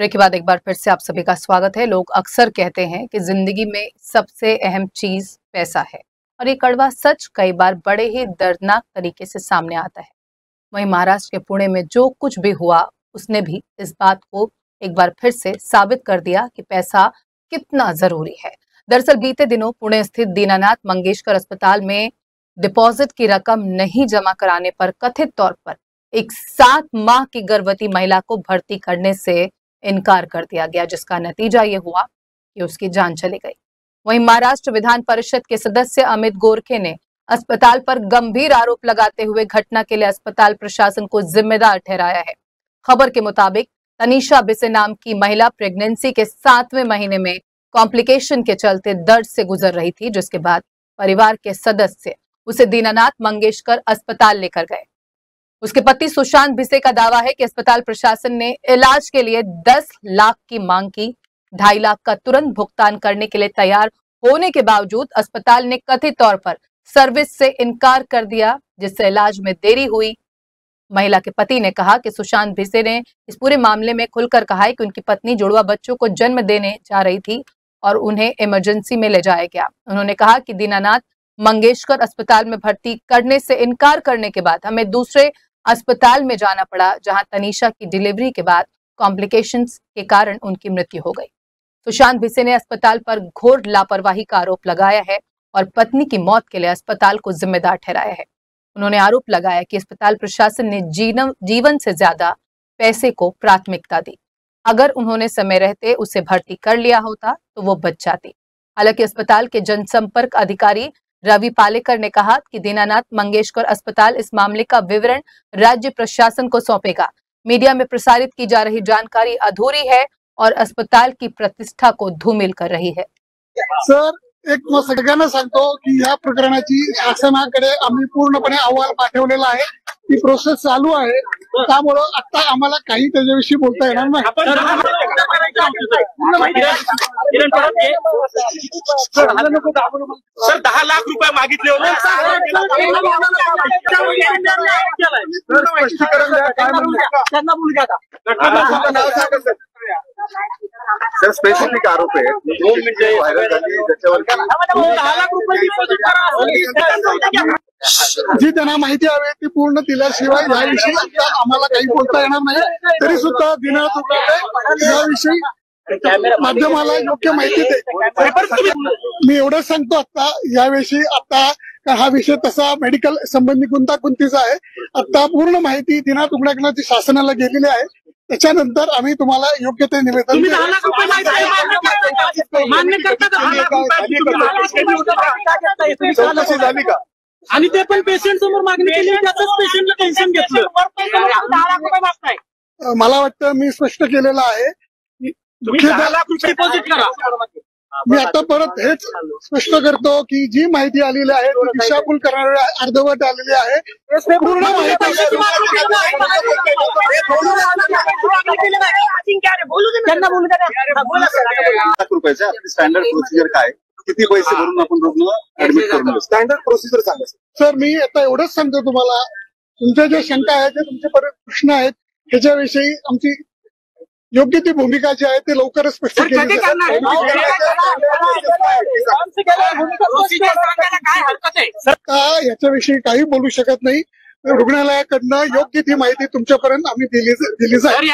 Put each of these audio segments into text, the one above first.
Break के बाद एक बार फिर से आप सभी का स्वागत है। लोग अक्सर कहते हैं कि जिंदगी में सबसे अहम चीज पैसा है और ये कड़वा सच कई बार बड़े ही दर्दनाक तरीके से सामने आता है। वहीं महाराष्ट्र के पुणे में जो कुछ भी हुआ उसने भी इस बात को एक बार फिर से साबित कर दिया कि पैसा कितना जरूरी है। दरअसल बीते दिनों पुणे स्थित दीनानाथ मंगेशकर अस्पताल में डिपॉजिट की रकम नहीं जमा कराने पर कथित तौर पर एक 7 माह की गर्भवती महिला को भर्ती करने से इनकार कर दिया गया, जिसका नतीजा ये हुआ कि उसकी जान चली गई। वहीं महाराष्ट्र विधान परिषद के सदस्य अमित गोरखे ने अस्पताल पर गंभीर आरोप लगाते हुए घटना के लिए अस्पताल प्रशासन को जिम्मेदार ठहराया है। खबर के मुताबिक तनीषा बिसे नाम की महिला प्रेगनेंसी के 7वें महीने में कॉम्प्लिकेशन के चलते दर्द से गुजर रही थी, जिसके बाद परिवार के सदस्य उसे दीनानाथ मंगेशकर अस्पताल लेकर गए। उसके पति सुशांत भिसे का दावा है कि अस्पताल प्रशासन ने इलाज के लिए 10 लाख की मांग की। 2.5 लाख का तुरंत भुगतान करने के लिए तैयार होने के बावजूद अस्पताल ने कथित तौर पर सर्विस से इनकार कर दिया, जिससे इलाज में देरी हुई। महिला के पति ने कहा कि सुशांत भिसे ने इस पूरे मामले में खुलकर कहा है कि उनकी पत्नी जुड़वा बच्चों को जन्म देने जा रही थी और उन्हें इमरजेंसी में ले जाया गया। उन्होंने कहा कि दीनानाथ मंगेशकर अस्पताल में भर्ती करने से इनकार करने के बाद हमें दूसरे अस्पताल में जाना पड़ा, जहां तनीषा की डिलीवरी के बाद कॉम्प्लिकेशंस के कारण उनकी मृत्यु हो गई। सुशांत भिसे ने अस्पताल पर घोर लापरवाही का आरोप लगाया है और पत्नी की मौत के लिए अस्पताल को जिम्मेदार ठहराया है। उन्होंने आरोप लगाया कि अस्पताल प्रशासन ने जीवन से ज्यादा पैसे को प्राथमिकता दी। अगर उन्होंने समय रहते उसे भर्ती कर लिया होता तो वो बच जाती। हालांकि अस्पताल के जनसंपर्क अधिकारी रवि पालेकर ने कहा कि दीनानाथ मंगेशकर अस्पताल इस मामले का विवरण राज्य प्रशासन को सौंपेगा। मीडिया में प्रसारित की जा रही जानकारी अधूरी है और अस्पताल की प्रतिष्ठा को धूमिल कर रही है। सर, एक मग सगळ्यांना सांगतो की या प्रकरणाची शासनाकडे आम्ही पूर्णपणे अहवाल पाठवलेला आहे। ती प्रोसेस चालू आहे, त्यामुळे आता आम्हाला काही त्याच्याविषयी बोलता येणार नाही। सर 10 लाख रुपये मागितले होते। सर स्पेसिफिक आरोप आहे 2 मिनिटे व्हायरल झाली ज्याच्यावर 10 लाख रुपये डिपॉझिट करा। जी त्यांना माहिती हवी ती पूर्ण दिल्याशिवाय याविषयी आता आम्हाला काही बोलता येणार नाही। तरी सुद्धा दीनानाथ उपाध्ये याविषयी माध्यमाला योग्य माहिती दे। मी एवढंच सांगतो आता याविषयी आता हा विषय तसा मेडिकल संबंधी गुंतागुंतीचा आहे। आता पूर्ण माहिती दीनानाथ उपाध्यायांची शासनाला गेलेली आहे, त्याच्यानंतर आम्ही तुम्हाला योग्य ते निवेदन चौकशी झाली का? आणि ते पण पेशंट समोर मागणी केली, त्याच पेशंटला टेन्शन घेतलं। मला वाटतं मी स्पष्ट केलेलं आहे की 10 लाख रुपये डिपॉझिट करा। मी आता परत हेच स्पष्ट करतो की जी माहिती आलेली आहे ती दिशाभूल करणारी अर्धवट आलेली आहे। पूर्ण माहिती लाख रुपयाचा स्टँडर्ड प्रोसिजर काय, किती पैसे भरून आपण रुग्ण ऍडमिट करून स्टँडर्ड प्रोसिजर सांगा सर। मी आता एवढंच सांगतो तुम्हाला, तुमच्या ज्या शंका आहेत, जे तुमचे प्रश्न आहेत त्याच्याविषयी आमची योग्य ती भूमिका जी आहे ते लवकरच स्पष्ट केली जाईल। याच्याविषयी काही बोलू शकत नाही। रुग्णालयाकडनं योग्य ती माहिती तुमच्यापर्यंत आम्ही दिली जाईल।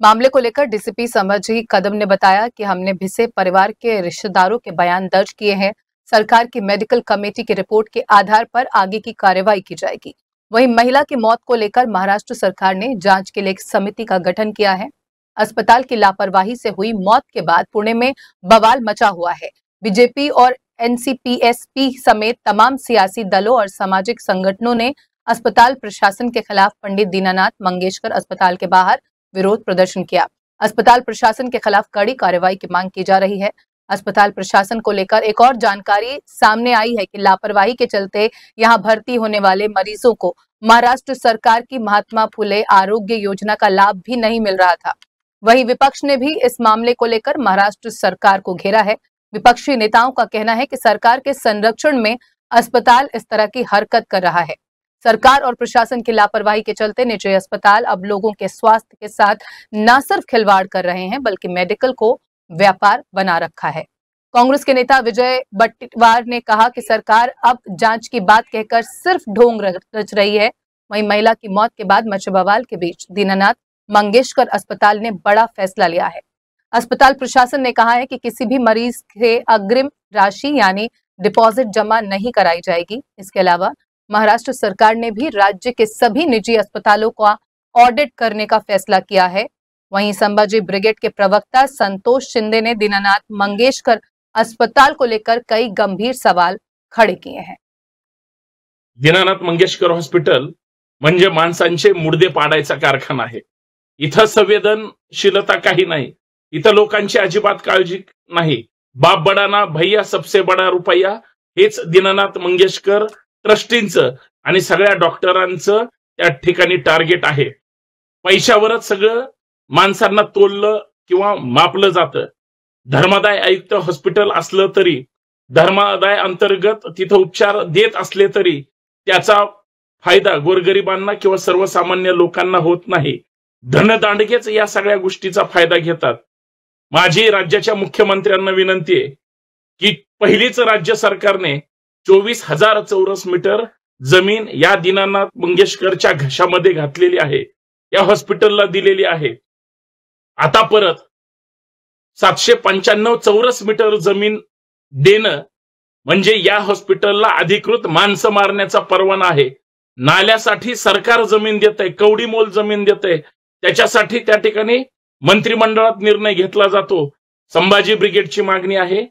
मामले को लेकर डीसीपी समरजीत कदम ने बताया कि हमने भिसे परिवार के रिश्तेदारों के बयान दर्ज किए हैं। सरकार की मेडिकल कमेटी की रिपोर्ट के आधार पर आगे की कार्रवाई की जाएगी। वहीं महिला की मौत को लेकर महाराष्ट्र सरकार ने जांच के लिए एक समिति का गठन किया है। अस्पताल की लापरवाही से हुई मौत के बाद पुणे में बवाल मचा हुआ है। बीजेपी और एनसीपीएसपी समेत तमाम सियासी दलों और सामाजिक संगठनों ने अस्पताल प्रशासन के खिलाफ पंडित दीनानाथ मंगेशकर अस्पताल के बाहर विरोध प्रदर्शन किया। अस्पताल प्रशासन के खिलाफ कड़ी कार्रवाई की मांग की जा रही है। अस्पताल प्रशासन को लेकर एक और जानकारी सामने आई है कि लापरवाही के चलते यहां भर्ती होने वाले मरीजों को महाराष्ट्र सरकार की महात्मा फुले आरोग्य योजना का लाभ भी नहीं मिल रहा था। वहीं विपक्ष ने भी इस मामले को लेकर महाराष्ट्र सरकार को घेरा है। विपक्षी नेताओं का कहना है कि सरकार के संरक्षण में अस्पताल इस तरह की हरकत कर रहा है। सरकार और प्रशासन की लापरवाही के चलते निजी अस्पताल अब लोगों के स्वास्थ्य के साथ न सिर्फ खिलवाड़ कर रहे हैं बल्कि मेडिकल को व्यापार बना रखा है। कांग्रेस के नेता विजय बट्टीवार ने कहा कि सरकार अब जांच की बात कहकर सिर्फ ढोंग रच रही है। वहीं महिला की मौत के बाद मचे बवाल के बीच दीनानाथ मंगेशकर अस्पताल ने बड़ा फैसला लिया है। अस्पताल प्रशासन ने कहा है कि किसी भी मरीज से अग्रिम राशि यानी डिपॉजिट जमा नहीं कराई जाएगी। इसके अलावा महाराष्ट्र सरकार ने भी राज्य के सभी निजी अस्पतालों का ऑडिट करने का फैसला किया है। वहीं संभाजी ब्रिगेड के प्रवक्ता संतोष शिंदे ने दीनानाथ मंगेशकर अस्पताल को लेकर कई गंभीर सवाल खड़े किए हैं। दीनानाथ मंगेशकर हॉस्पिटल म्हणजे माणसांचे मुर्दे पाडायचा कारखाना आहे। इथं संवेदनशीलता काही नाही, इथं लोकांची अजिबात काळजी नाही। बाप बडा ना भैया सबसे बडा रुपया हेच दीनानाथ मंगेशकर ट्रस्टींचं आणि सगळ्या डॉक्टरांचं त्या ठिकाणी टार्गेट आहे। पैशावरच सगळं माणसांना तोललं किंवा मापलं जातं। धर्मादाय आयुक्त हॉस्पिटल असलं तरी, धर्मादाय अंतर्गत तिथं उपचार देत असले तरी त्याचा फायदा गोरगरिबांना किंवा सर्वसामान्य लोकांना होत नाही। धनदांडगेच या सगळ्या गोष्टीचा फायदा घेतात। माझी राज्याच्या मुख्यमंत्र्यांना विनंती आहे की पहिलीच राज्य सरकारने 24,000 चौरस मीटर जमीन या दीनानाथ मंगेशकरच्या घशामध्ये घातलेली आहे, या हॉस्पिटलला दिलेली आहे। आता परत 795 चौरस मीटर जमीन देणं म्हणजे या हॉस्पिटलला अधिकृत माणसं मारण्याचा परवाना आहे। नाल्यासाठी सरकार जमीन देतंय, कवडी मोल जमीन देतंय, त्याच्यासाठी त्या ठिकाणी मंत्रिमंडळात निर्णय घेतला जातो। संभाजी ब्रिगेडची मागणी आहे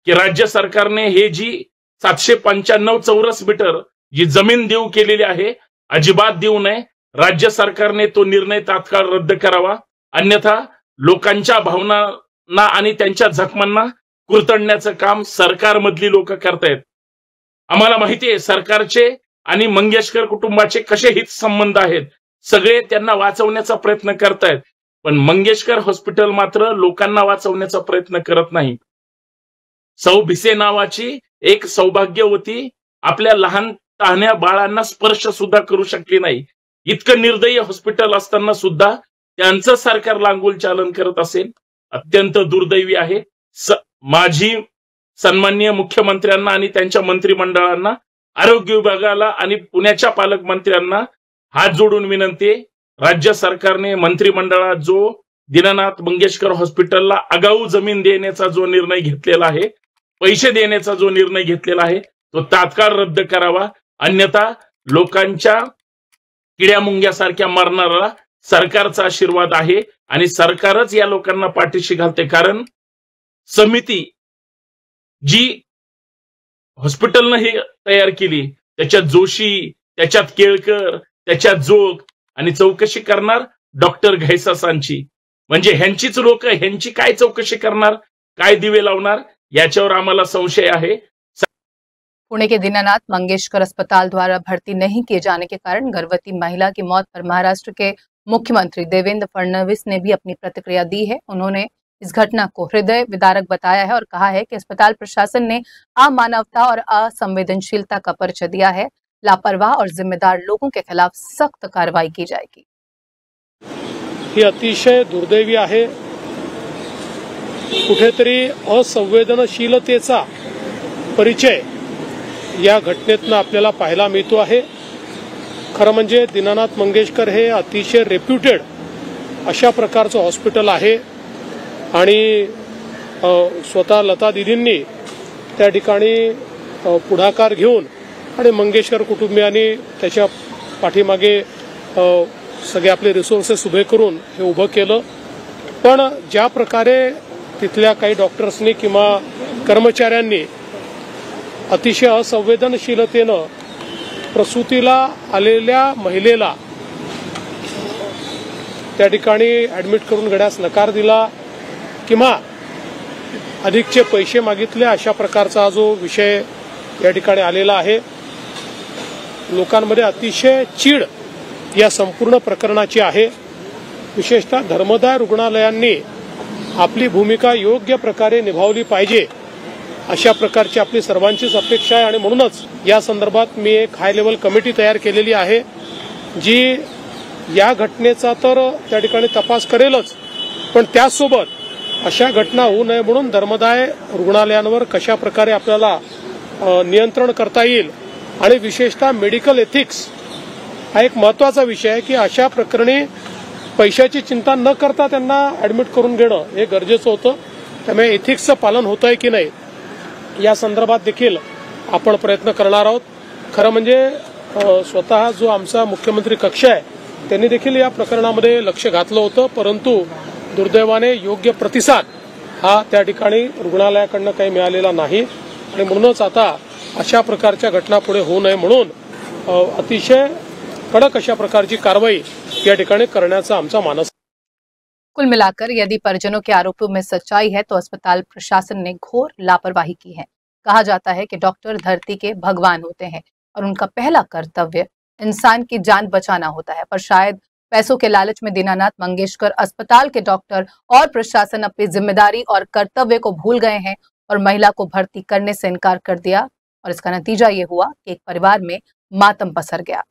की राज्य सरकारने हे जी 795 चौरस मीटर जी जमीन देऊ केलेली आहे अजिबात देऊ नये। राज्य सरकारने तो निर्णय तात्काळ रद्द करावा, अन्यथा लोकांच्या भावनांना आणि त्यांच्या जखमांना कुरतडण्याचं काम सरकारमधली लोक करतायत। आम्हाला माहिती आहे सरकारचे आणि मंगेशकर कुटुंबाचे कसे हित संबंध आहेत, सगळे त्यांना वाचवण्याचा प्रयत्न करतायत, पण मंगेशकर हॉस्पिटल मात्र लोकांना वाचवण्याचा प्रयत्न करत नाही। सौ भिसे नावाची एक सौभाग्यवती आपल्या लहान तहान्या बाळांना स्पर्श सुद्धा करू शकली नाही। इतकं निर्दयी हॉस्पिटल असताना सुद्धा त्यांचं सरकार लांगुल चालन करत असेल, अत्यंत दुर्दैवी आहे। माझी सन्माननीय मुख्यमंत्र्यांना आणि त्यांच्या मंत्रिमंडळांना, आरोग्य विभागाला आणि पुण्याच्या पालकमंत्र्यांना हात जोडून विनंती आहे, राज्य सरकारने मंत्रिमंडळात जो दीनानाथ मंगेशकर हॉस्पिटलला आगाऊ जमीन देण्याचा जो निर्णय घेतलेला आहे, पैसे देण्याचा जो निर्णय घेतलेला आहे तो तात्काळ रद्द करावा, अन्यथा लोकांच्या किड्या मुंग्यासारख्या मरणारा सरकारचा आशीर्वाद आहे आणि सरकारच या लोकांना पाठीशी घालते। कारण समिती जी हॉस्पिटलनं ही तयार केली त्याच्यात जोशी, त्याच्यात केळकर, त्याच्यात जोग आणि चौकशी करणार डॉक्टर घैसासांची, म्हणजे ह्यांचीच लोक ह्यांची काय चौकशी करणार, काय दिवे लावणार, याच्यावर आम्हाला संशय आहे। पुणे के दीनानाथ मंगेशकर अस्पताल द्वारा भर्ती नहीं किए जाने के कारण गर्भवती महिला की मौत पर महाराष्ट्र के मुख्यमंत्री देवेंद्र फडणवीस ने भी अपनी प्रतिक्रिया दी है। उन्होंने इस घटना को हृदय विदारक बताया है और कहा है कि अस्पताल प्रशासन ने अमानवता और असंवेदनशीलता का परिचय दिया है। लापरवाह और जिम्मेदार लोगों के खिलाफ सख्त कार्रवाई की जाएगी। ही अतिशय दुर्दैवी आहे। कुठेतरी असंवेदनशीलतेचा परिचय या घटनेतून आपल्याला पाहायला मिळतो आहे। खरं म्हणजे दीनानाथ मंगेशकर हे अतिशय रेप्युटेड अशा प्रकारचं हॉस्पिटल आहे आणि स्वतः लता दीदींनी त्या ठिकाणी पुढाकार घेऊन आणि मंगेशकर कुटुंबियांनी त्याच्या पाठीमागे सगळे आपले रिसोर्सेस उभे करून हे उभं केलं। पण ज्या प्रकारे तिथल्या काही डॉक्टर्सनी किंवा कर्मचाऱ्यांनी अतिशय असंवेदनशीलतेनं प्रसूतीला आलेल्या महिलेला त्या ठिकाणी ऍडमिट करून घेण्यास नकार दिला किंवा अधिकचे पैसे मागितले, अशा प्रकारचा जो विषय या ठिकाणी आलेला आहे। लोकांमध्ये अतिशय चीड या संपूर्ण प्रकरणाची आहे। विशेषतः धर्मदाय रुग्णालयांनी आपली भूमिका योग्य प्रकारे निभावली पाहिजे अशा प्रकारची आपली सर्वांचीच अपेक्षा आहे आणि म्हणूनच या संदर्भात मी एक हाय लेवल कमिटी तयार केलेली आहे, जी या घटनेचा तर त्या ठिकाणी तपास करेलच, पण त्याचसोबत अशा घटना होऊ नये म्हणून धर्मदाय रुग्णालयांवर कशा प्रकारे आपल्याला नियंत्रण करता येईल आणि विशेषतः मेडिकल एथिक्स हा एक महत्वाचा विषय आहे की अशा प्रकरणी पैशाची चिंता न करता त्यांना ऍडमिट करून घेणं हे गरजेचं होतं. त्यामुळे एथिक्सचं पालन होत आहे की नाही या संदर्भात देखील आपण प्रयत्न करणार आहोत. खरं म्हणजे स्वतः जो आमचा मुख्यमंत्री कक्ष आहे त्यांनी देखील या प्रकरणामध्ये लक्ष घातलं होतं, परंतु दुर्दैवाने योग्य प्रतिसाद हा त्या ठिकाणी रुग्णालयाकडनं काही मिळालेला नाही आणि म्हणूनच आता अशा प्रकारच्या घटना पुढे होऊ नये म्हणून अतिशय कडक अशा प्रकारची कारवाई या ठिकाणी करण्याचा आमचा मानस. कुल मिलाकर यदि परिजनों के आरोपों में सच्चाई है तो अस्पताल प्रशासन ने घोर लापरवाही की है. कहा जाता है कि डॉक्टर धरती के भगवान होते हैं और उनका पहला कर्तव्य इंसान की जान बचाना होता है, पर शायद पैसों के लालच में दीनानाथ मंगेशकर अस्पताल के डॉक्टर और प्रशासन अपनी जिम्मेदारी और कर्तव्य को भूल गए हैं और महिला को भर्ती करने से इनकार कर दिया और इसका नतीजा ये हुआ कि एक परिवार में मातम पसर गया.